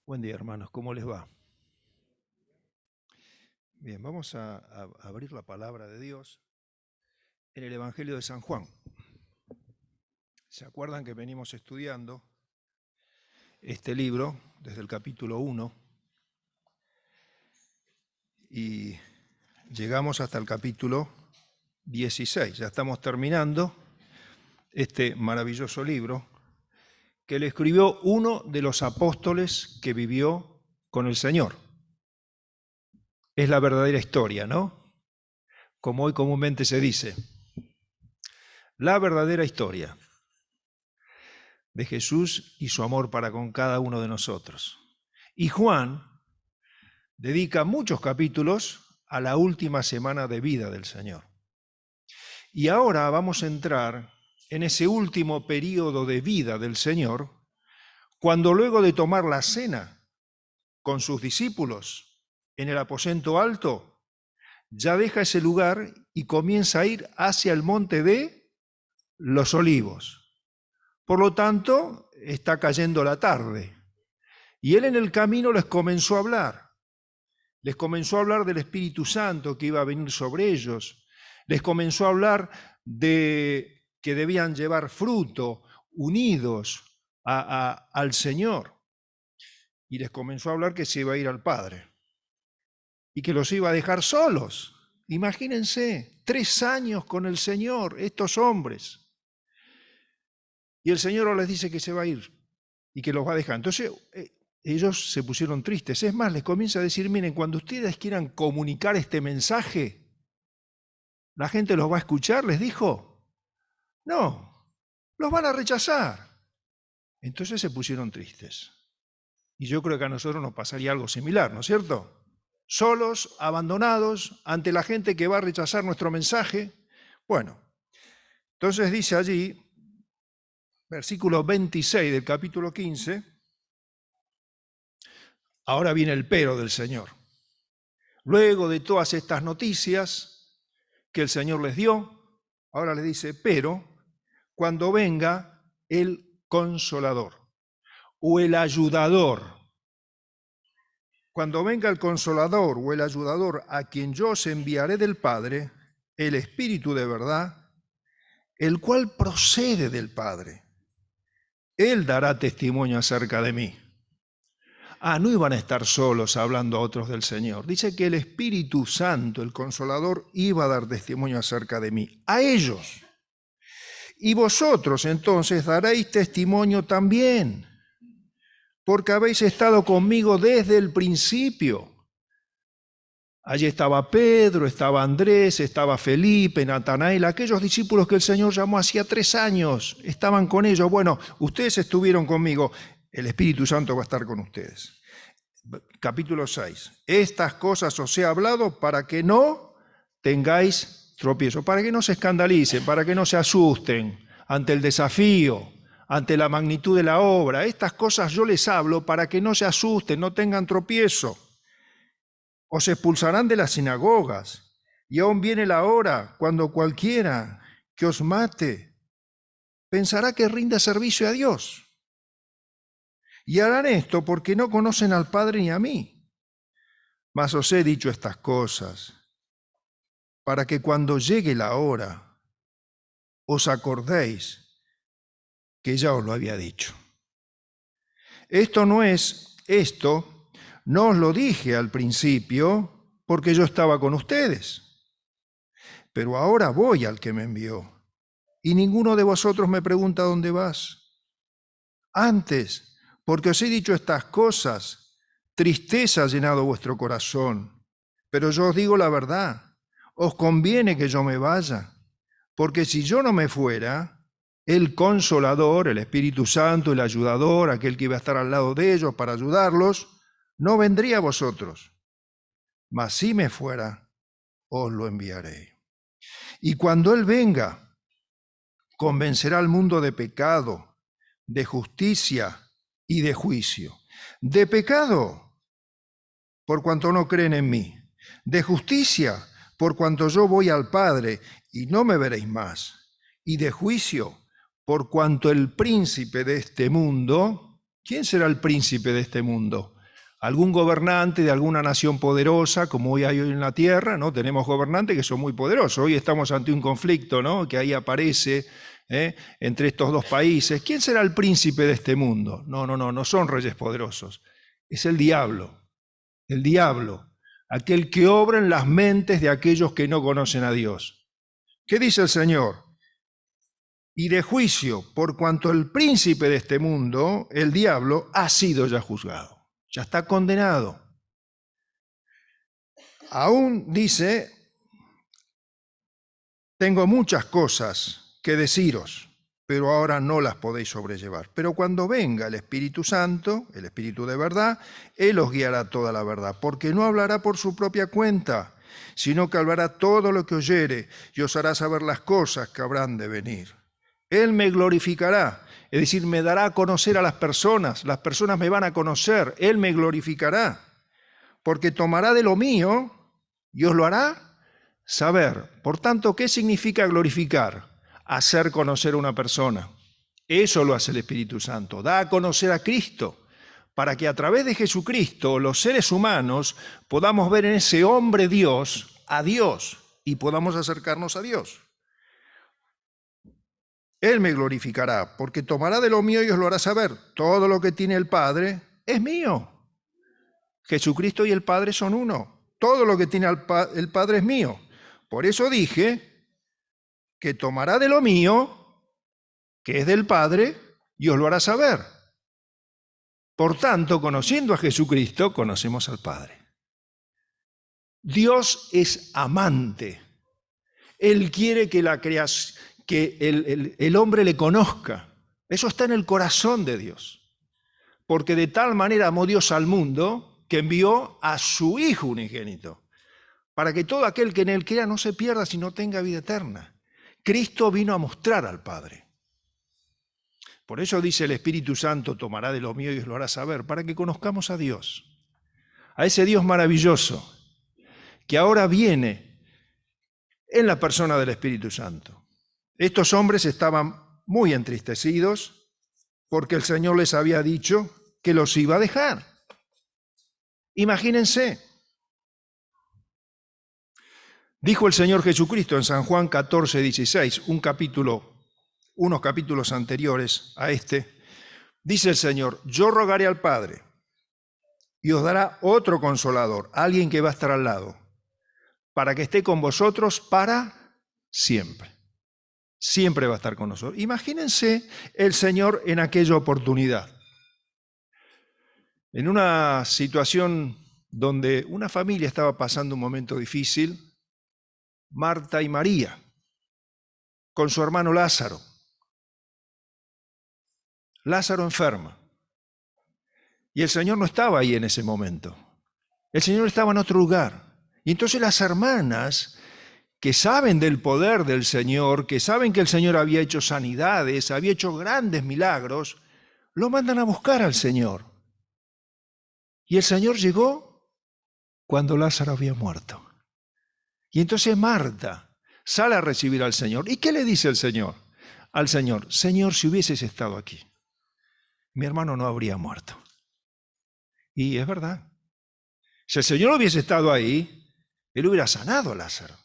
Buen día, hermanos, ¿cómo les va? Bien, vamos a abrir la palabra de Dios en el Evangelio de San Juan. ¿Se acuerdan que venimos estudiando este libro desde el capítulo 1 y llegamos hasta el capítulo 16? Ya estamos terminando este maravilloso libro que le escribió uno de los apóstoles que vivió con el Señor. Es la verdadera historia, ¿no? Como hoy comúnmente se dice. La verdadera historia de Jesús y su amor para con cada uno de nosotros. Y Juan dedica muchos capítulos a la última semana de vida del Señor. Y ahora vamos a entrar en ese último periodo de vida del Señor, cuando luego de tomar la cena con sus discípulos en el aposento alto, ya deja ese lugar y comienza a ir hacia el monte de los Olivos. Por lo tanto, está cayendo la tarde. Y él en el camino les comenzó a hablar. Les comenzó a hablar del Espíritu Santo que iba a venir sobre ellos. Les comenzó a hablar de que debían llevar fruto unidos al Señor. Y les comenzó a hablar que se iba a ir al Padre y que los iba a dejar solos. Imagínense, 3 años con el Señor, estos hombres. Y el Señor les dice que se va a ir y que los va a dejar. Entonces ellos se pusieron tristes. Es más, les comienza a decir, miren, cuando ustedes quieran comunicar este mensaje, ¿la gente los va a escuchar? Les dijo. No, los van a rechazar. Entonces se pusieron tristes. Y yo creo que a nosotros nos pasaría algo similar, ¿no es cierto? Solos, abandonados, ante la gente que va a rechazar nuestro mensaje. Bueno, entonces dice allí, versículo 26 del capítulo 15, ahora viene el pero del Señor. Luego de todas estas noticias que el Señor les dio, ahora les dice, pero cuando venga el Consolador o el Ayudador, cuando venga el Consolador o el Ayudador a quien yo os enviaré del Padre, el Espíritu de verdad, el cual procede del Padre, Él dará testimonio acerca de mí. No iban a estar solos hablando a otros del Señor. Dice que el Espíritu Santo, el Consolador, iba a dar testimonio acerca de mí, a ellos. Y vosotros entonces daréis testimonio también, porque habéis estado conmigo desde el principio. Allí estaba Pedro, estaba Andrés, estaba Felipe, Natanael, aquellos discípulos que el Señor llamó hacía 3 años, estaban con ellos. Bueno, ustedes estuvieron conmigo, el Espíritu Santo va a estar con ustedes. Capítulo 6. Estas cosas os he hablado para que no tengáis tropiezo, para que no se escandalicen, para que no se asusten ante el desafío, ante la magnitud de la obra. Estas cosas yo les hablo para que no se asusten, no tengan tropiezo. Os expulsarán de las sinagogas, y aún viene la hora cuando cualquiera que os mate pensará que rinde servicio a Dios. Y harán esto porque no conocen al Padre ni a mí. Mas os he dicho estas cosas para que cuando llegue la hora os acordéis que ya os lo había dicho. Esto no os lo dije al principio porque yo estaba con ustedes. Pero ahora voy al que me envió, y ninguno de vosotros me pregunta dónde vas. Antes, porque os he dicho estas cosas, tristeza ha llenado vuestro corazón. Pero yo os digo la verdad, os conviene que yo me vaya, porque si yo no me fuera, el Consolador, el Espíritu Santo, el Ayudador, aquel que iba a estar al lado de ellos para ayudarlos, no vendría a vosotros. Mas si me fuera, os lo enviaré. Y cuando Él venga, convencerá al mundo de pecado, de justicia y de juicio. De pecado, por cuanto no creen en mí. De justicia, por cuanto yo voy al Padre y no me veréis más. Y de juicio, por cuanto el príncipe de este mundo ¿Quién será el príncipe de este mundo? ¿Algún gobernante de alguna nación poderosa, como hoy hay en la tierra? ¿No? Tenemos gobernantes que son muy poderosos. Hoy estamos ante un conflicto, ¿no? Que ahí aparece entre estos dos países. ¿Quién será el príncipe de este mundo? No son reyes poderosos. Es el diablo, aquel que obra en las mentes de aquellos que no conocen a Dios. ¿Qué dice el Señor? Y de juicio, por cuanto el príncipe de este mundo, el diablo, ha sido ya juzgado, ya está condenado. Aún dice, tengo muchas cosas que deciros, pero ahora no las podéis sobrellevar. Pero cuando venga el Espíritu Santo, el Espíritu de verdad, Él os guiará toda la verdad, porque no hablará por su propia cuenta, sino que hablará todo lo que oyere y os hará saber las cosas que habrán de venir. Él me glorificará, es decir, me dará a conocer a las personas me van a conocer, Él me glorificará, porque tomará de lo mío y os lo hará saber. Por tanto, ¿qué significa glorificar? Hacer conocer a una persona. Eso lo hace el Espíritu Santo, da a conocer a Cristo, para que a través de Jesucristo los seres humanos podamos ver en ese hombre Dios, a Dios, y podamos acercarnos a Dios. Él me glorificará, porque tomará de lo mío y os lo hará saber. Todo lo que tiene el Padre es mío. Jesucristo y el Padre son uno. Todo lo que tiene el Padre es mío. Por eso dije que tomará de lo mío, que es del Padre, y os lo hará saber. Por tanto, conociendo a Jesucristo, conocemos al Padre. Dios es amante. Él quiere que el hombre le conozca. Eso está en el corazón de Dios. Porque de tal manera amó Dios al mundo que envió a su Hijo unigénito, para que todo aquel que en Él crea no se pierda, sino tenga vida eterna. Cristo vino a mostrar al Padre. Por eso dice el Espíritu Santo, tomará de lo mío y os lo hará saber, para que conozcamos a Dios, a ese Dios maravilloso, que ahora viene en la persona del Espíritu Santo. Estos hombres estaban muy entristecidos porque el Señor les había dicho que los iba a dejar. Imagínense. Dijo el Señor Jesucristo en San Juan 14, 16, unos capítulos anteriores a este, dice el Señor, yo rogaré al Padre y os dará otro consolador, alguien que va a estar al lado, para que esté con vosotros para siempre. Siempre va a estar con nosotros. Imagínense el Señor en aquella oportunidad. En una situación donde una familia estaba pasando un momento difícil, Marta y María, con su hermano Lázaro. Lázaro enferma. Y el Señor no estaba ahí en ese momento. El Señor estaba en otro lugar. Y entonces las hermanas, que saben del poder del Señor, que saben que el Señor había hecho sanidades, había hecho grandes milagros, lo mandan a buscar al Señor. Y el Señor llegó cuando Lázaro había muerto. Y entonces Marta sale a recibir al Señor. ¿Y qué le dice el Señor? Al Señor, Señor, si hubieses estado aquí, mi hermano no habría muerto. Y es verdad. Si el Señor hubiese estado ahí, Él hubiera sanado a Lázaro.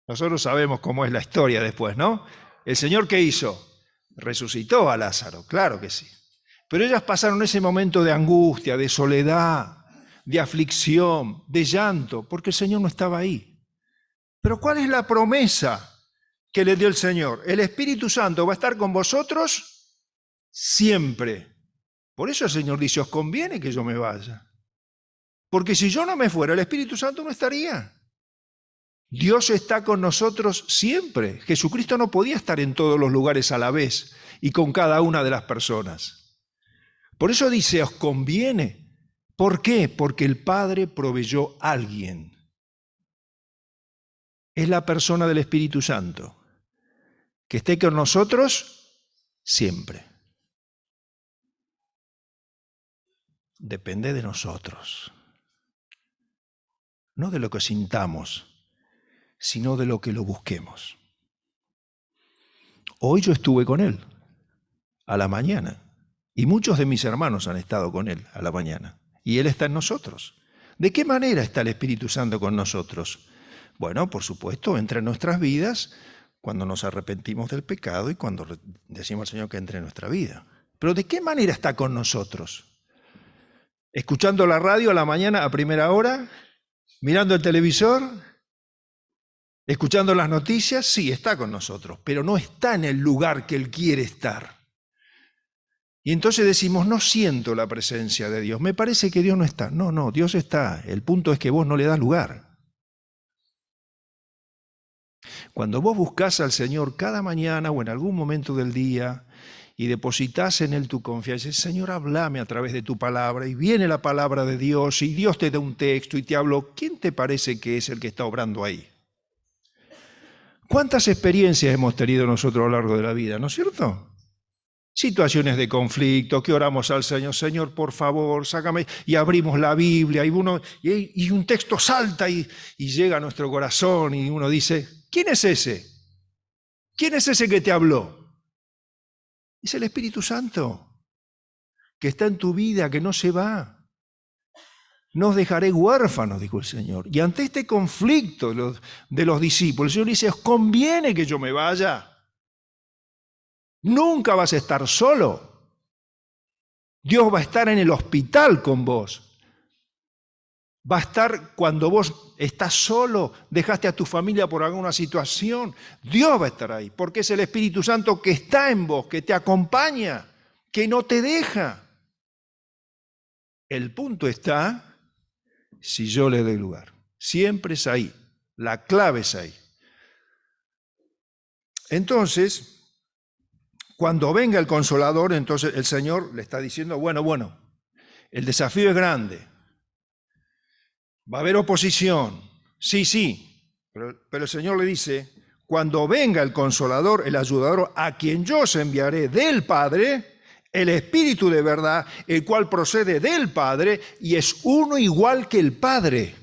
Nosotros sabemos cómo es la historia después, ¿no? ¿El Señor qué hizo? Resucitó a Lázaro, claro que sí. Pero ellas pasaron ese momento de angustia, de soledad, de aflicción, de llanto, porque el Señor no estaba ahí. Pero ¿cuál es la promesa que le dio el Señor? El Espíritu Santo va a estar con vosotros siempre. Por eso el Señor dice, os conviene que yo me vaya. Porque si yo no me fuera, el Espíritu Santo no estaría. Dios está con nosotros siempre. Jesucristo no podía estar en todos los lugares a la vez y con cada una de las personas. Por eso dice, os conviene. ¿Por qué? Porque el Padre proveyó a alguien. Es la persona del Espíritu Santo, que esté con nosotros siempre. Depende de nosotros. No de lo que sintamos, sino de lo que lo busquemos. Hoy yo estuve con él, a la mañana. Y muchos de mis hermanos han estado con Él a la mañana. Y Él está en nosotros. ¿De qué manera está el Espíritu Santo con nosotros? Bueno, por supuesto, entra en nuestras vidas cuando nos arrepentimos del pecado y cuando decimos al Señor que entre en nuestra vida. Pero ¿de qué manera está con nosotros? ¿Escuchando la radio a la mañana a primera hora? ¿Mirando el televisor? ¿Escuchando las noticias? Sí, está con nosotros, pero no está en el lugar que Él quiere estar. Y entonces decimos, no siento la presencia de Dios, me parece que Dios no está. No, Dios está. El punto es que vos no le das lugar. Cuando vos buscás al Señor cada mañana o en algún momento del día y depositas en Él tu confianza, y dices, Señor, háblame a través de tu palabra, y viene la palabra de Dios, y Dios te da un texto y te habló, ¿quién te parece que es el que está obrando ahí? ¿Cuántas experiencias hemos tenido nosotros a lo largo de la vida, no es cierto? Situaciones de conflicto, que oramos al Señor, Señor, por favor, sácame, y abrimos la Biblia, y un texto salta y llega a nuestro corazón, y uno dice, ¿quién es ese? ¿Quién es ese que te habló? Es el Espíritu Santo, que está en tu vida, que no se va. No os dejaré huérfanos, dijo el Señor. Y ante este conflicto de los discípulos, el Señor dice, os conviene que yo me vaya. Nunca vas a estar solo. Dios va a estar en el hospital con vos. Va a estar cuando vos estás solo, dejaste a tu familia por alguna situación. Dios va a estar ahí, porque es el Espíritu Santo que está en vos, que te acompaña, que no te deja. El punto está si yo le doy lugar. Siempre es ahí. La clave es ahí. Entonces, cuando venga el Consolador, entonces el Señor le está diciendo, bueno, el desafío es grande. Va a haber oposición. Sí. Pero el Señor le dice, cuando venga el Consolador, el Ayudador, a quien yo os enviaré del Padre, el Espíritu de verdad, el cual procede del Padre y es uno igual que el Padre,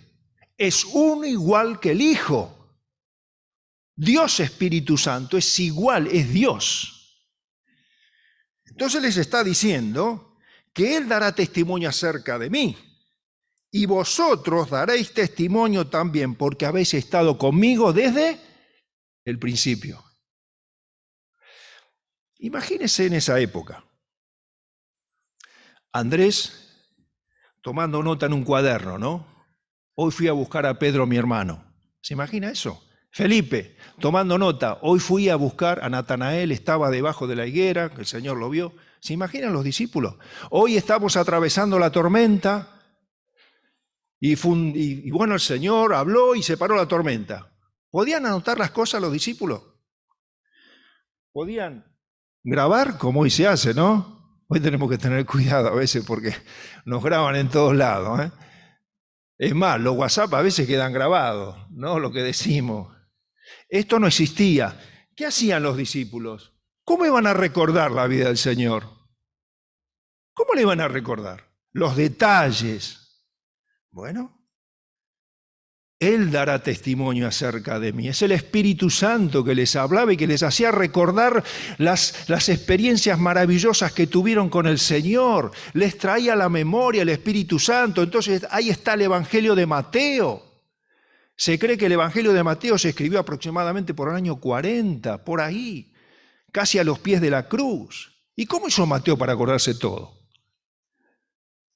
es uno igual que el Hijo. Dios Espíritu Santo es igual, es Dios. Entonces les está diciendo que Él dará testimonio acerca de mí y vosotros daréis testimonio también porque habéis estado conmigo desde el principio. Imagínense en esa época. Andrés tomando nota en un cuaderno, ¿no? Hoy fui a buscar a Pedro, mi hermano. ¿Se imagina eso? Felipe, tomando nota, hoy fui a buscar a Natanael, estaba debajo de la higuera, que el Señor lo vio. ¿Se imaginan los discípulos? Hoy estamos atravesando la tormenta y bueno, el Señor habló y separó la tormenta. ¿Podían anotar las cosas los discípulos? ¿Podían grabar como hoy se hace, no? Hoy tenemos que tener cuidado a veces porque nos graban en todos lados, ¿eh? Es más, los WhatsApp a veces quedan grabados, ¿no? Lo que decimos. Esto no existía. ¿Qué hacían los discípulos? ¿Cómo iban a recordar la vida del Señor? ¿Cómo le iban a recordar? Los detalles. Bueno, Él dará testimonio acerca de mí. Es el Espíritu Santo que les hablaba y que les hacía recordar las experiencias maravillosas que tuvieron con el Señor. Les traía a la memoria el Espíritu Santo. Entonces ahí está el Evangelio de Mateo. Se cree que el Evangelio de Mateo se escribió aproximadamente por el año 40, por ahí, casi a los pies de la cruz. ¿Y cómo hizo Mateo para acordarse todo?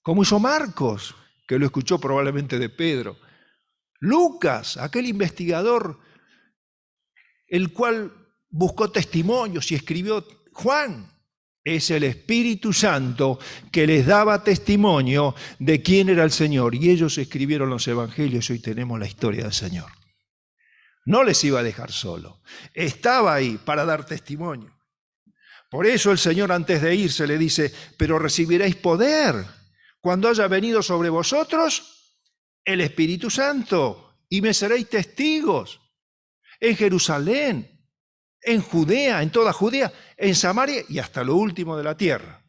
¿Cómo hizo Marcos, que lo escuchó probablemente de Pedro? Lucas, aquel investigador, el cual buscó testimonios y escribió Juan. Es el Espíritu Santo que les daba testimonio de quién era el Señor. Y ellos escribieron los evangelios y hoy tenemos la historia del Señor. No les iba a dejar solo. Estaba ahí para dar testimonio. Por eso el Señor antes de irse le dice, pero recibiréis poder cuando haya venido sobre vosotros el Espíritu Santo y me seréis testigos en Jerusalén, en Judea, en toda Judea, en Samaria y hasta lo último de la tierra.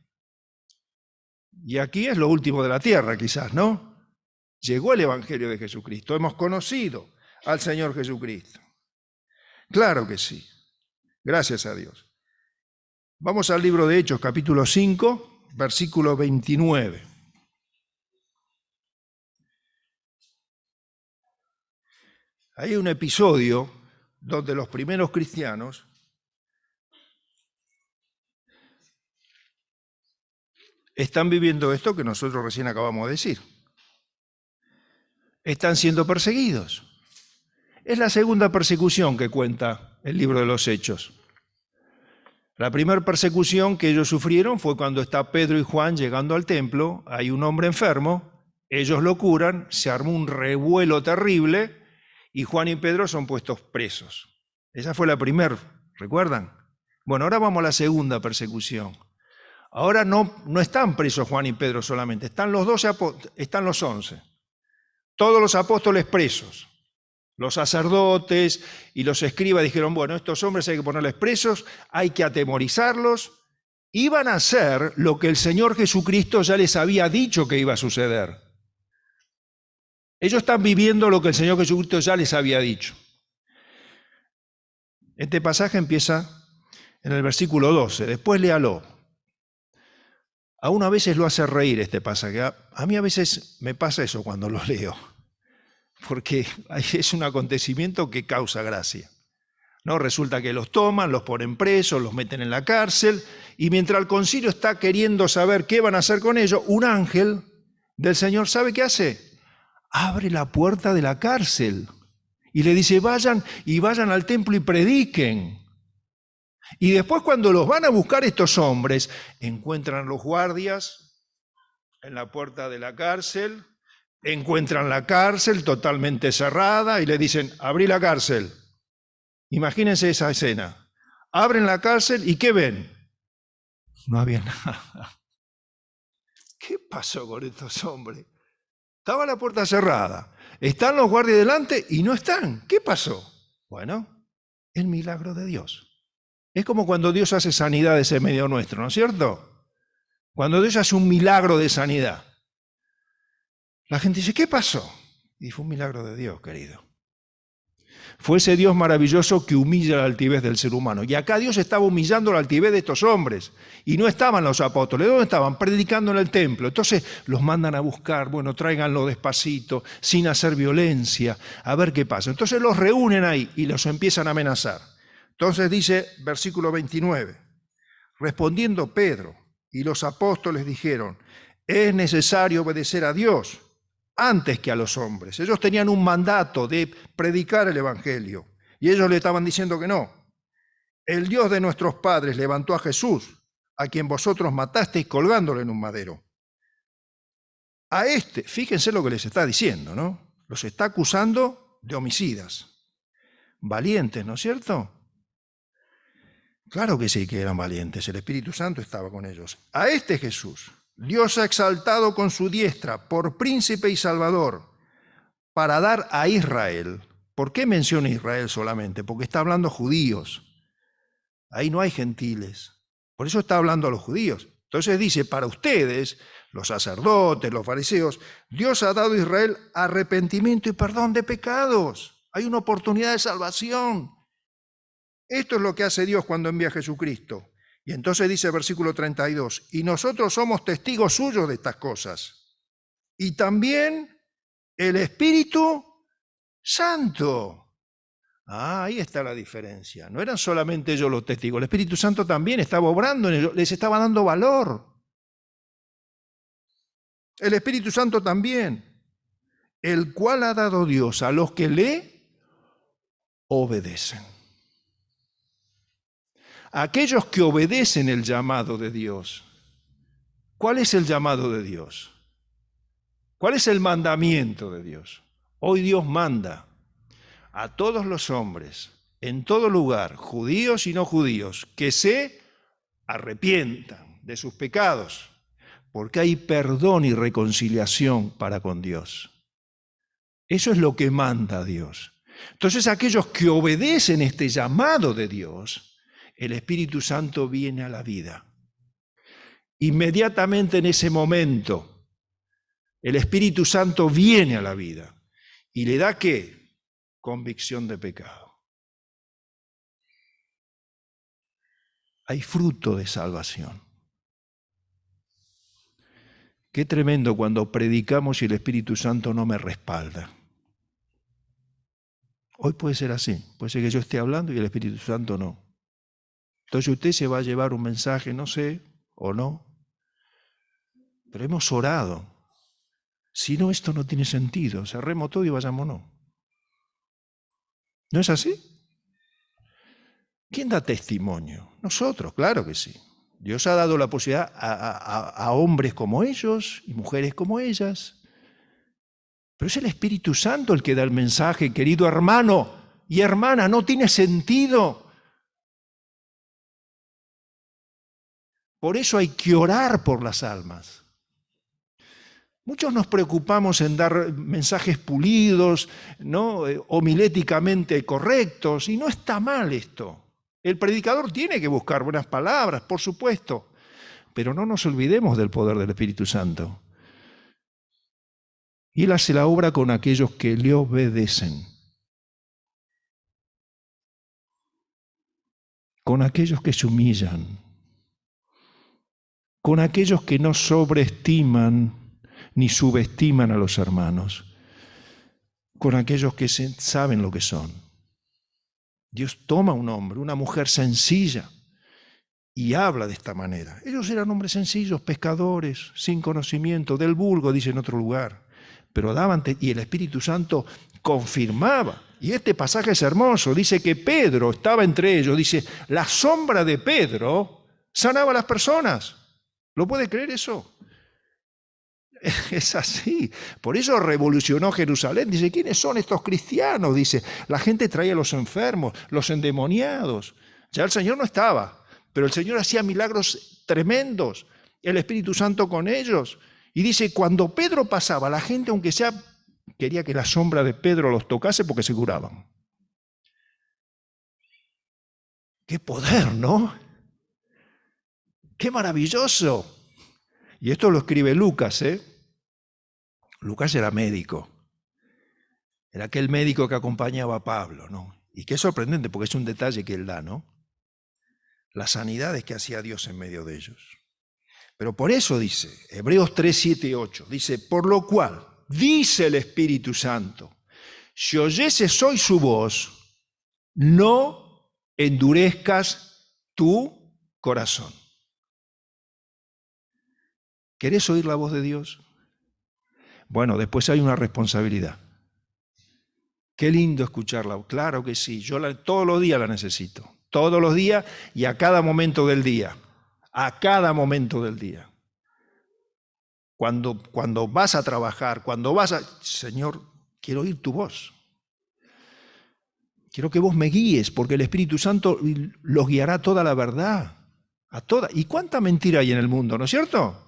Y aquí es lo último de la tierra quizás, ¿no? Llegó el Evangelio de Jesucristo, hemos conocido al Señor Jesucristo. Claro que sí, gracias a Dios. Vamos al libro de Hechos, capítulo 5, versículo 29. Hay un episodio donde los primeros cristianos están viviendo esto que nosotros recién acabamos de decir. Están siendo perseguidos. Es la segunda persecución que cuenta el libro de los Hechos. La primera persecución que ellos sufrieron fue cuando está Pedro y Juan llegando al templo, hay un hombre enfermo, ellos lo curan, se armó un revuelo terrible y Juan y Pedro son puestos presos. Esa fue la primera, ¿recuerdan? Bueno, ahora vamos a la segunda persecución. Ahora no están presos Juan y Pedro solamente, están los 12, están los 11. Todos los apóstoles presos. Los sacerdotes y los escribas dijeron, bueno, estos hombres hay que ponerles presos, hay que atemorizarlos. Iban a hacer lo que el Señor Jesucristo ya les había dicho que iba a suceder. Ellos están viviendo lo que el Señor Jesucristo ya les había dicho. Este pasaje empieza en el versículo 12, después léalo. A uno a veces lo hace reír este pasaje. A mí a veces me pasa eso cuando lo leo, porque es un acontecimiento que causa gracia. ¿No? Resulta que los toman, los ponen presos, los meten en la cárcel, y mientras el concilio está queriendo saber qué van a hacer con ellos, un ángel del Señor, ¿sabe qué hace? Abre la puerta de la cárcel y le dice, vayan al templo y prediquen. Y después cuando los van a buscar estos hombres, encuentran los guardias en la puerta de la cárcel, encuentran la cárcel totalmente cerrada y le dicen, abrí la cárcel. Imagínense esa escena. Abren la cárcel y ¿qué ven? No había nada. ¿Qué pasó con estos hombres? Estaba la puerta cerrada. Están los guardias delante y no están. ¿Qué pasó? Bueno, el milagro de Dios. Es como cuando Dios hace sanidades en medio nuestro, ¿no es cierto? Cuando Dios hace un milagro de sanidad. La gente dice, ¿qué pasó? Y fue un milagro de Dios, querido. Fue ese Dios maravilloso que humilla la altivez del ser humano. Y acá Dios estaba humillando la altivez de estos hombres. Y no estaban los apóstoles. ¿Dónde estaban? Predicando en el templo. Entonces los mandan a buscar, bueno, tráiganlo despacito, sin hacer violencia, a ver qué pasa. Entonces los reúnen ahí y los empiezan a amenazar. Entonces dice, versículo 29, respondiendo Pedro y los apóstoles dijeron, es necesario obedecer a Dios antes que a los hombres. Ellos tenían un mandato de predicar el evangelio y ellos le estaban diciendo que no. El Dios de nuestros padres levantó a Jesús, a quien vosotros matasteis colgándolo en un madero. A este, fíjense lo que les está diciendo, ¿no? Los está acusando de homicidas. Valientes, ¿no es cierto? Claro que sí que eran valientes, el Espíritu Santo estaba con ellos. A este Jesús, Dios ha exaltado con su diestra por príncipe y salvador para dar a Israel. ¿Por qué menciona Israel solamente? Porque está hablando judíos. Ahí no hay gentiles. Por eso está hablando a los judíos. Entonces dice, para ustedes, los sacerdotes, los fariseos, Dios ha dado a Israel arrepentimiento y perdón de pecados. Hay una oportunidad de salvación. Esto es lo que hace Dios cuando envía a Jesucristo. Y entonces dice versículo 32, y nosotros somos testigos suyos de estas cosas. Y también el Espíritu Santo. Ahí está la diferencia. No eran solamente ellos los testigos, el Espíritu Santo también estaba obrando en ellos, les estaba dando valor. El Espíritu Santo también, el cual ha dado Dios a los que le obedecen. Aquellos que obedecen el llamado de Dios. ¿Cuál es el llamado de Dios? ¿Cuál es el mandamiento de Dios? Hoy Dios manda a todos los hombres, en todo lugar, judíos y no judíos, que se arrepientan de sus pecados, porque hay perdón y reconciliación para con Dios. Eso es lo que manda Dios. Entonces aquellos que obedecen este llamado de Dios, el Espíritu Santo viene a la vida. Inmediatamente en ese momento, el Espíritu Santo viene a la vida y le da ¿qué? Convicción de pecado. Hay fruto de salvación. Qué tremendo cuando predicamos y el Espíritu Santo no me respalda. Hoy puede ser así, puede ser que yo esté hablando y el Espíritu Santo no. Entonces usted se va a llevar un mensaje, no sé, o no, pero hemos orado. Si no, esto no tiene sentido, cerremos todo y vayámonos. ¿No es así? ¿Quién da testimonio? Nosotros, claro que sí. Dios ha dado la posibilidad a hombres como ellos y mujeres como ellas. Pero es el Espíritu Santo el que da el mensaje, querido hermano y hermana, no tiene sentido. Por eso hay que orar por las almas. Muchos nos preocupamos en dar mensajes pulidos, ¿no? Homiléticamente correctos, y no está mal esto. El predicador tiene que buscar buenas palabras, por supuesto, pero no nos olvidemos del poder del Espíritu Santo. Y Él hace la obra con aquellos que le obedecen, con aquellos que se humillan, con aquellos que no sobreestiman ni subestiman a los hermanos, con aquellos que saben lo que son. Dios toma un hombre, una mujer sencilla, y habla de esta manera. Ellos eran hombres sencillos, pescadores, sin conocimiento, del vulgo, dice en otro lugar, pero daban, y el Espíritu Santo confirmaba. Y este pasaje es hermoso, dice que Pedro estaba entre ellos, dice, la sombra de Pedro sanaba a las personas. ¿Lo puede creer eso? Es así. Por eso revolucionó Jerusalén. Dice, ¿quiénes son estos cristianos? Dice, la gente traía a los enfermos, los endemoniados. Ya el Señor no estaba, pero el Señor hacía milagros tremendos. El Espíritu Santo con ellos. Y dice, cuando Pedro pasaba, la gente, aunque sea, quería que la sombra de Pedro los tocase porque se curaban. ¡Qué poder!, ¿no? ¡Qué maravilloso! Y esto lo escribe Lucas, ¿eh? Lucas era médico. Era aquel médico que acompañaba a Pablo, ¿no? Y qué sorprendente, porque es un detalle que él da, ¿no? Las sanidades que hacía Dios en medio de ellos. Pero por eso dice, Hebreos 3, 7 y 8, dice, por lo cual, dice el Espíritu Santo, si oyeses hoy su voz, no endurezcas tu corazón. ¿Querés oír la voz de Dios? Bueno, después hay una responsabilidad. Qué lindo escucharla. Claro que sí, yo todos los días la necesito. Todos los días y a cada momento del día. A cada momento del día. Cuando vas a trabajar, cuando vas a... Señor, quiero oír tu voz. Quiero que vos me guíes, porque el Espíritu Santo los guiará a toda la verdad. A toda. ¿Y cuánta mentira hay en el mundo, no es cierto?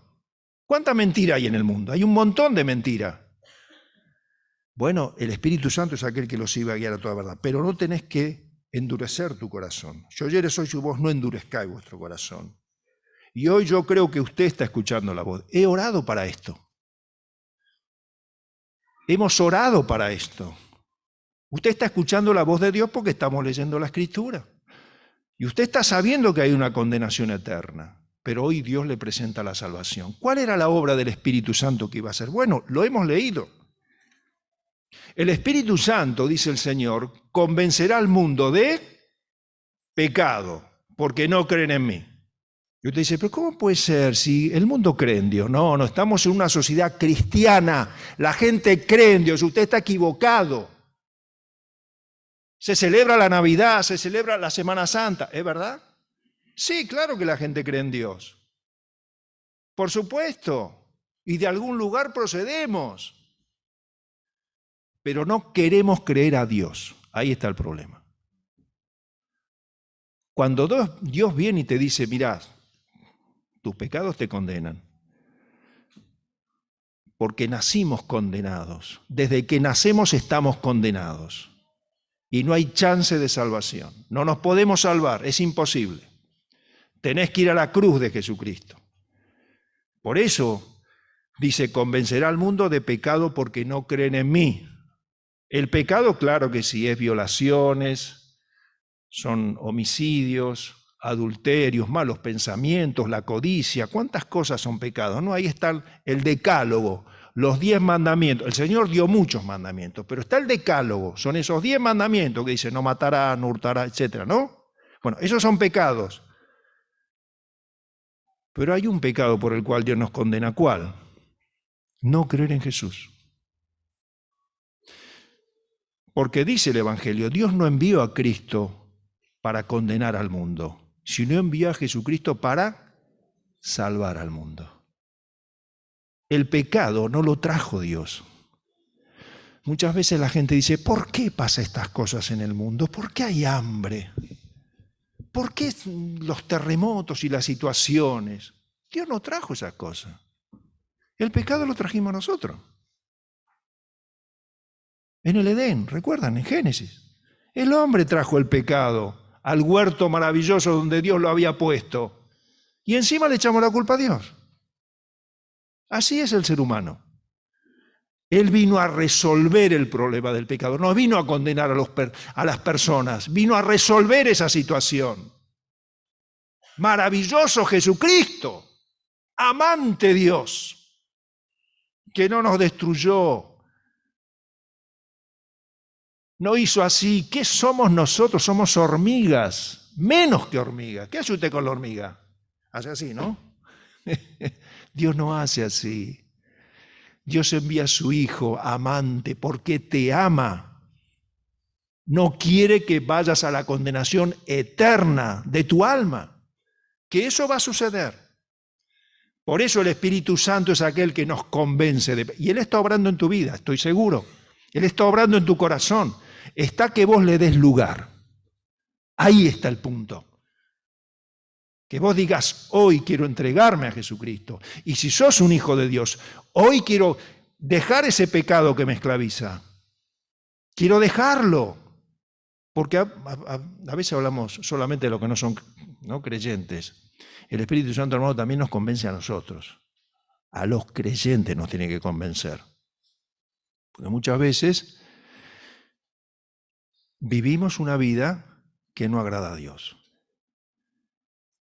¿Cuánta mentira hay en el mundo? Hay un montón de mentira. Bueno, el Espíritu Santo es aquel que los iba a guiar a toda verdad, pero no tenés que endurecer tu corazón. Si oyeres hoy su voz, no endurezcáis vuestro corazón. Y hoy yo creo que usted está escuchando la voz. He orado para esto. Hemos orado para esto. Usted está escuchando la voz de Dios porque estamos leyendo la Escritura. Y usted está sabiendo que hay una condenación eterna. Pero hoy Dios le presenta la salvación. ¿Cuál era la obra del Espíritu Santo que iba a hacer? Bueno, lo hemos leído. El Espíritu Santo, dice el Señor, convencerá al mundo de pecado, porque no creen en mí. Y usted dice, pero ¿cómo puede ser si el mundo cree en Dios? No, no, estamos en una sociedad cristiana. La gente cree en Dios. Usted está equivocado. Se celebra la Navidad, se celebra la Semana Santa. ¿Es verdad? Sí, claro que la gente cree en Dios. Por supuesto. Y de algún lugar procedemos. Pero no queremos creer a Dios. Ahí está el problema. Cuando Dios viene y te dice, mirá, tus pecados te condenan. Porque nacimos condenados. Desde que nacemos estamos condenados. Y no hay chance de salvación. No nos podemos salvar, es imposible. Tenés que ir a la cruz de Jesucristo. Por eso dice, convencerá al mundo de pecado porque no creen en mí. El pecado, claro que sí, es violaciones, son homicidios, adulterios, malos pensamientos, la codicia, ¿cuántas cosas son pecados? ¿No? Ahí está el decálogo, los 10 mandamientos. El Señor dio muchos mandamientos, pero está el decálogo, son esos 10 mandamientos que dice no matará, no hurtará, etcétera, ¿no? Bueno, esos son pecados. Pero hay un pecado por el cual Dios nos condena. ¿Cuál? No creer en Jesús. Porque dice el Evangelio, Dios no envió a Cristo para condenar al mundo, sino envió a Jesucristo para salvar al mundo. El pecado no lo trajo Dios. Muchas veces la gente dice, ¿por qué pasan estas cosas en el mundo? ¿Por qué hay hambre? ¿Por qué los terremotos y las situaciones? Dios no trajo esas cosas. El pecado lo trajimos nosotros. En el Edén, ¿recuerdan? En Génesis. El hombre trajo el pecado al huerto maravilloso donde Dios lo había puesto. Y encima le echamos la culpa a Dios. Así es el ser humano. Él vino a resolver el problema del pecado. No vino a condenar a las personas. Vino a resolver esa situación. Maravilloso Jesucristo, amante Dios, que no nos destruyó. No hizo así. ¿Qué somos nosotros? Somos hormigas, menos que hormigas. ¿Qué hace usted con la hormiga? Hace así, ¿no? Dios no hace así. Dios envía a su Hijo amante porque te ama. No quiere que vayas a la condenación eterna de tu alma, que eso va a suceder. Por eso el Espíritu Santo es aquel que nos convence. Y Él está obrando en tu vida, estoy seguro. Él está obrando en tu corazón. Está que vos le des lugar. Ahí está el punto. Que vos digas, hoy quiero entregarme a Jesucristo. Y si sos un hijo de Dios, hoy quiero dejar ese pecado que me esclaviza. Quiero dejarlo. Porque a veces hablamos solamente de lo que no son creyentes. El Espíritu Santo, hermano, también nos convence a nosotros. A los creyentes nos tiene que convencer. Porque muchas veces vivimos una vida que no agrada a Dios.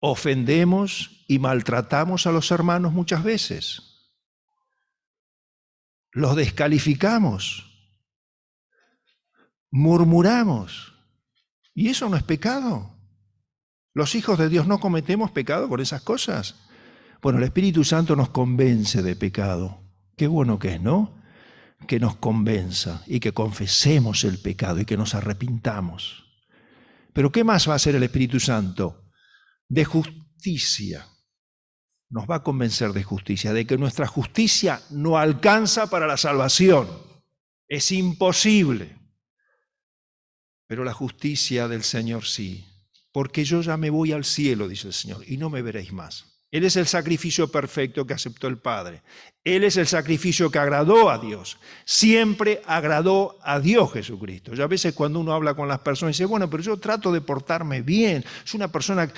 Ofendemos y maltratamos a los hermanos muchas veces. Los descalificamos. Murmuramos. ¿Y eso no es pecado? ¿Los hijos de Dios no cometemos pecado por esas cosas? Bueno, el Espíritu Santo nos convence de pecado. Qué bueno que es, ¿no? Que nos convenza y que confesemos el pecado y que nos arrepintamos. Pero ¿qué más va a hacer el Espíritu Santo? De justicia. Nos va a convencer de justicia, de que nuestra justicia no alcanza para la salvación. Es imposible. Pero la justicia del Señor sí. Porque yo ya me voy al cielo, dice el Señor, y no me veréis más. Él es el sacrificio perfecto que aceptó el Padre. Él es el sacrificio que agradó a Dios. Siempre agradó a Dios Jesucristo. Y a veces cuando uno habla con las personas dice, bueno, pero yo trato de portarme bien. Soy una persona,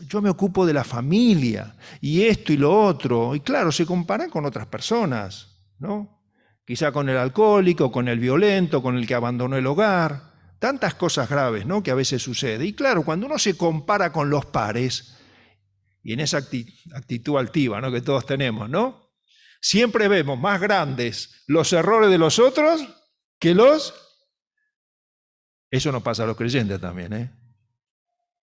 yo me ocupo de la familia y esto y lo otro. Y claro, se comparan con otras personas, ¿no? Quizá con el alcohólico, con el violento, con el que abandonó el hogar. Tantas cosas graves, ¿no?, que a veces sucede. Y claro, cuando uno se compara con los pares, y en esa actitud altiva, ¿no?, que todos tenemos, ¿no? Siempre vemos más grandes los errores de los otros que los... Eso nos pasa a los creyentes también, ¿eh?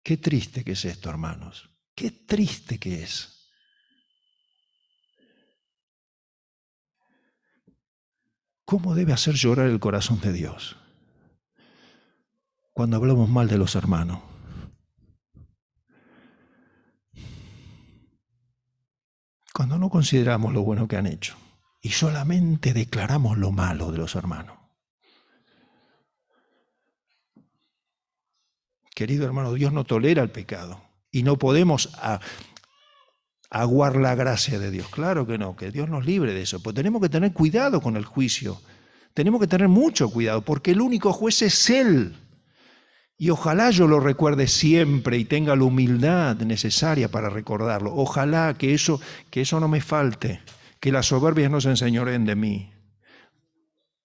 Qué triste que es esto, hermanos. Qué triste que es. ¿Cómo debe hacer llorar el corazón de Dios cuando hablamos mal de los hermanos? Cuando no consideramos lo bueno que han hecho y solamente declaramos lo malo de los hermanos. Querido hermano, Dios no tolera el pecado y no podemos aguar la gracia de Dios. Claro que no, que Dios nos libre de eso. Pues tenemos que tener cuidado con el juicio. Tenemos que tener mucho cuidado porque el único juez es Él. Y ojalá yo lo recuerde siempre y tenga la humildad necesaria para recordarlo. Ojalá que eso no me falte, que las soberbias no se enseñoreen de mí.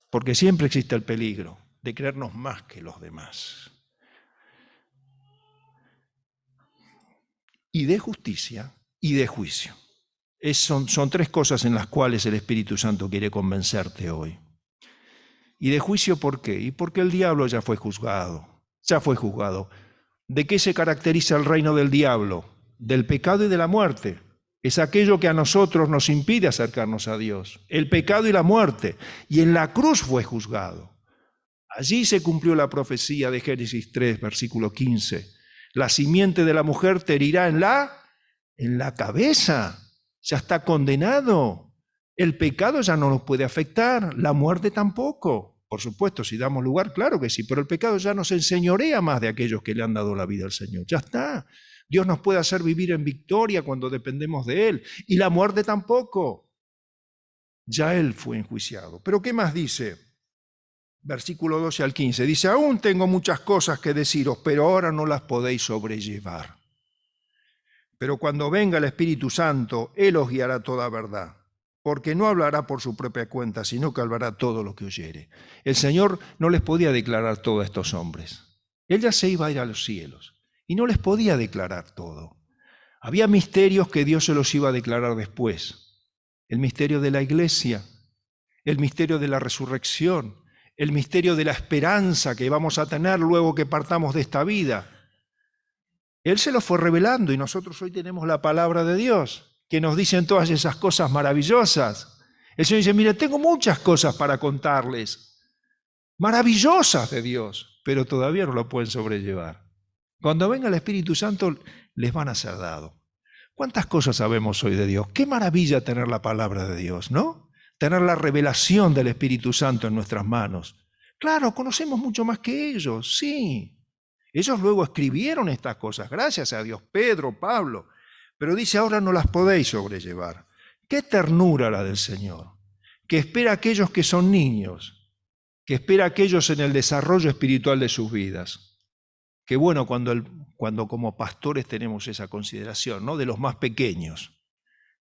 Porque siempre existe el peligro de creernos más que los demás. y de justicia y de juicio. Son tres cosas en las cuales el Espíritu Santo quiere convencerte hoy. ¿Y de juicio por qué? Y porque el diablo ya fue juzgado. Ya fue juzgado. ¿De qué se caracteriza el reino del diablo? Del pecado y de la muerte. Es aquello que a nosotros nos impide acercarnos a Dios. El pecado y la muerte. Y en la cruz fue juzgado. Allí se cumplió la profecía de Génesis 3, versículo 15. La simiente de la mujer te herirá en la cabeza. Ya está condenado. El pecado ya no nos puede afectar, la muerte tampoco. Por supuesto, si damos lugar, claro que sí, pero el pecado ya nos enseñorea más de aquellos que le han dado la vida al Señor. Ya está. Dios nos puede hacer vivir en victoria cuando dependemos de Él. Y la muerte tampoco. Ya Él fue enjuiciado. Pero ¿qué más dice? Versículo 12 al 15. Dice, aún tengo muchas cosas que deciros, pero ahora no las podéis sobrellevar. Pero cuando venga el Espíritu Santo, Él os guiará a toda verdad, porque no hablará por su propia cuenta, sino que hablará todo lo que oyere. El Señor no les podía declarar todo a estos hombres. Él ya se iba a ir a los cielos y no les podía declarar todo. Había misterios que Dios se los iba a declarar después. El misterio de la iglesia, el misterio de la resurrección, el misterio de la esperanza que vamos a tener luego que partamos de esta vida. Él se lo fue revelando y nosotros hoy tenemos la palabra de Dios que nos dicen todas esas cosas maravillosas. El Señor dice, mire, tengo muchas cosas para contarles, maravillosas de Dios, pero todavía no lo pueden sobrellevar. Cuando venga el Espíritu Santo les van a ser dados. ¿Cuántas cosas sabemos hoy de Dios? Qué maravilla tener la palabra de Dios, ¿no? Tener la revelación del Espíritu Santo en nuestras manos. Claro, conocemos mucho más que ellos, sí. Ellos luego escribieron estas cosas, gracias a Dios, Pedro, Pablo, pero dice, ahora no las podéis sobrellevar. Qué ternura la del Señor, que espera a aquellos que son niños, que espera a aquellos en el desarrollo espiritual de sus vidas. Qué bueno cuando como pastores tenemos esa consideración, ¿no? De los más pequeños.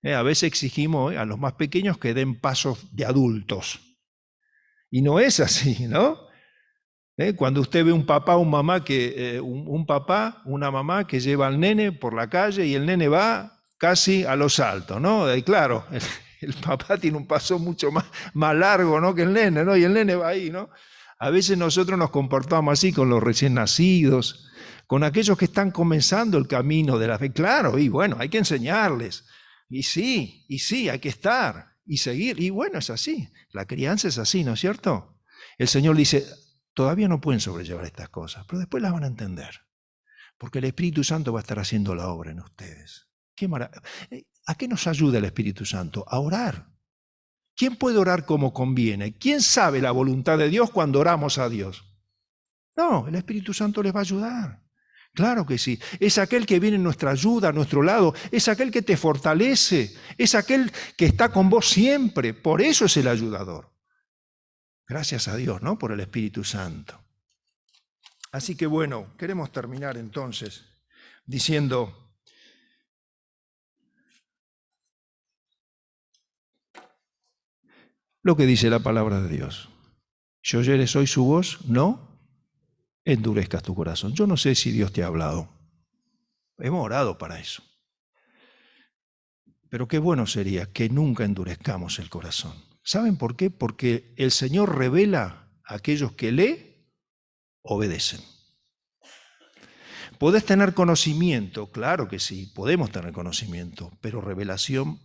A veces exigimos a los más pequeños que den pasos de adultos. Y no es así, ¿no? Cuando usted ve un papá, una mamá que lleva al nene por la calle y el nene va casi a lo salto, ¿no? Y claro, el papá tiene un paso mucho más largo, ¿no? Que el nene, ¿no? Y el nene va ahí, ¿no? A veces nosotros nos comportamos así con los recién nacidos, con aquellos que están comenzando el camino de la fe. Claro, y bueno, hay que enseñarles. Y sí, hay que estar y seguir. Y bueno, es así. La crianza es así, ¿no es cierto? El Señor dice, todavía no pueden sobrellevar estas cosas, pero después las van a entender. Porque el Espíritu Santo va a estar haciendo la obra en ustedes. ¿A qué nos ayuda el Espíritu Santo? A orar. ¿Quién puede orar como conviene? ¿Quién sabe la voluntad de Dios cuando oramos a Dios? No, el Espíritu Santo les va a ayudar. Claro que sí. Es aquel que viene en nuestra ayuda, a nuestro lado. Es aquel que te fortalece. Es aquel que está con vos siempre. Por eso es el ayudador. Gracias a Dios, ¿no? Por el Espíritu Santo. Así que bueno, queremos terminar entonces diciendo lo que dice la palabra de Dios. Si oyeres hoy su voz, no endurezcas tu corazón. Yo no sé si Dios te ha hablado. Hemos orado para eso. Pero qué bueno sería que nunca endurezcamos el corazón. ¿Saben por qué? Porque el Señor revela a aquellos que le obedecen. ¿Podés tener conocimiento? Claro que sí, podemos tener conocimiento, pero revelación,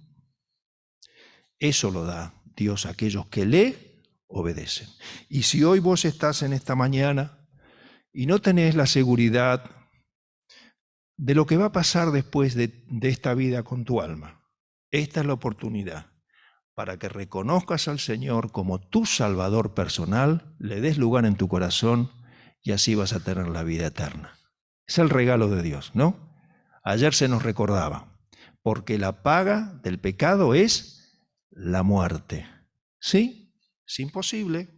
eso lo da Dios a aquellos que le obedecen. Y si hoy vos estás en esta mañana y no tenés la seguridad de lo que va a pasar después de esta vida con tu alma, esta es la oportunidad para que reconozcas al Señor como tu Salvador personal, le des lugar en tu corazón y así vas a tener la vida eterna. Es el regalo de Dios, ¿no? Ayer se nos recordaba, porque la paga del pecado es la muerte. ¿Sí? Es imposible.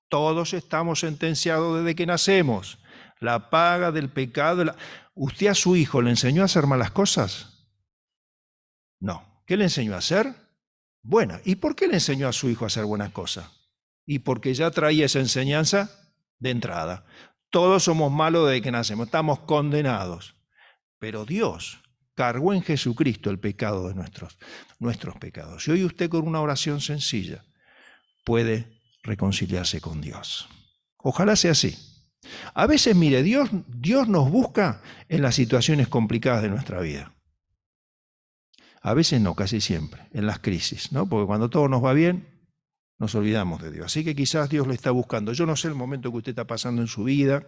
Todos estamos sentenciados desde que nacemos. La paga del pecado. ¿Usted a su hijo le enseñó a hacer malas cosas? No. ¿Qué le enseñó a hacer? Buenas. ¿Y por qué le enseñó a su hijo a hacer buenas cosas? Y porque ya traía esa enseñanza de entrada. Todos somos malos desde que nacemos, estamos condenados. Pero Dios cargó en Jesucristo el pecado de nuestros pecados. Y hoy usted con una oración sencilla puede reconciliarse con Dios. Ojalá sea así. A veces, mire, Dios nos busca en las situaciones complicadas de nuestra vida. A veces no, casi siempre, en las crisis, ¿no? Porque cuando todo nos va bien, nos olvidamos de Dios. Así que quizás Dios lo está buscando. Yo no sé el momento que usted está pasando en su vida,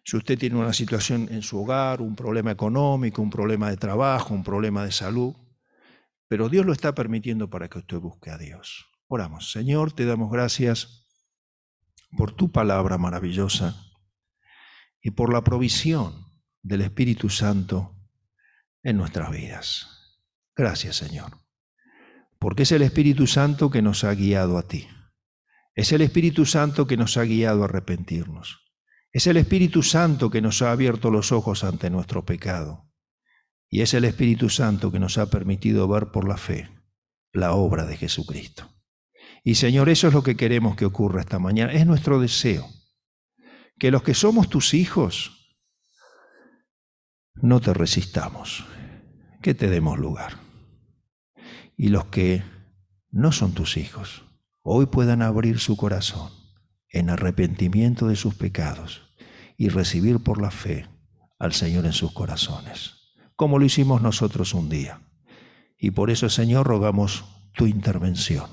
si usted tiene una situación en su hogar, un problema económico, un problema de trabajo, un problema de salud, pero Dios lo está permitiendo para que usted busque a Dios. Oramos. Señor, te damos gracias por tu palabra maravillosa y por la provisión del Espíritu Santo en nuestras vidas. Gracias, Señor, porque es el Espíritu Santo que nos ha guiado a ti. Es el Espíritu Santo que nos ha guiado a arrepentirnos. Es el Espíritu Santo que nos ha abierto los ojos ante nuestro pecado. Y es el Espíritu Santo que nos ha permitido ver por la fe la obra de Jesucristo. Y Señor, eso es lo que queremos que ocurra esta mañana. Es nuestro deseo, que los que somos tus hijos no te resistamos, que te demos lugar. Y los que no son tus hijos, hoy puedan abrir su corazón en arrepentimiento de sus pecados y recibir por la fe al Señor en sus corazones, como lo hicimos nosotros un día. Y por eso, Señor, rogamos tu intervención.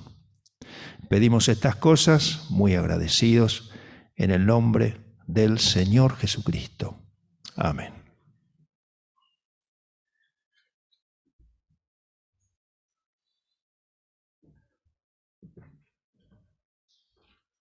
Pedimos estas cosas muy agradecidos en el nombre del Señor Jesucristo. Amén.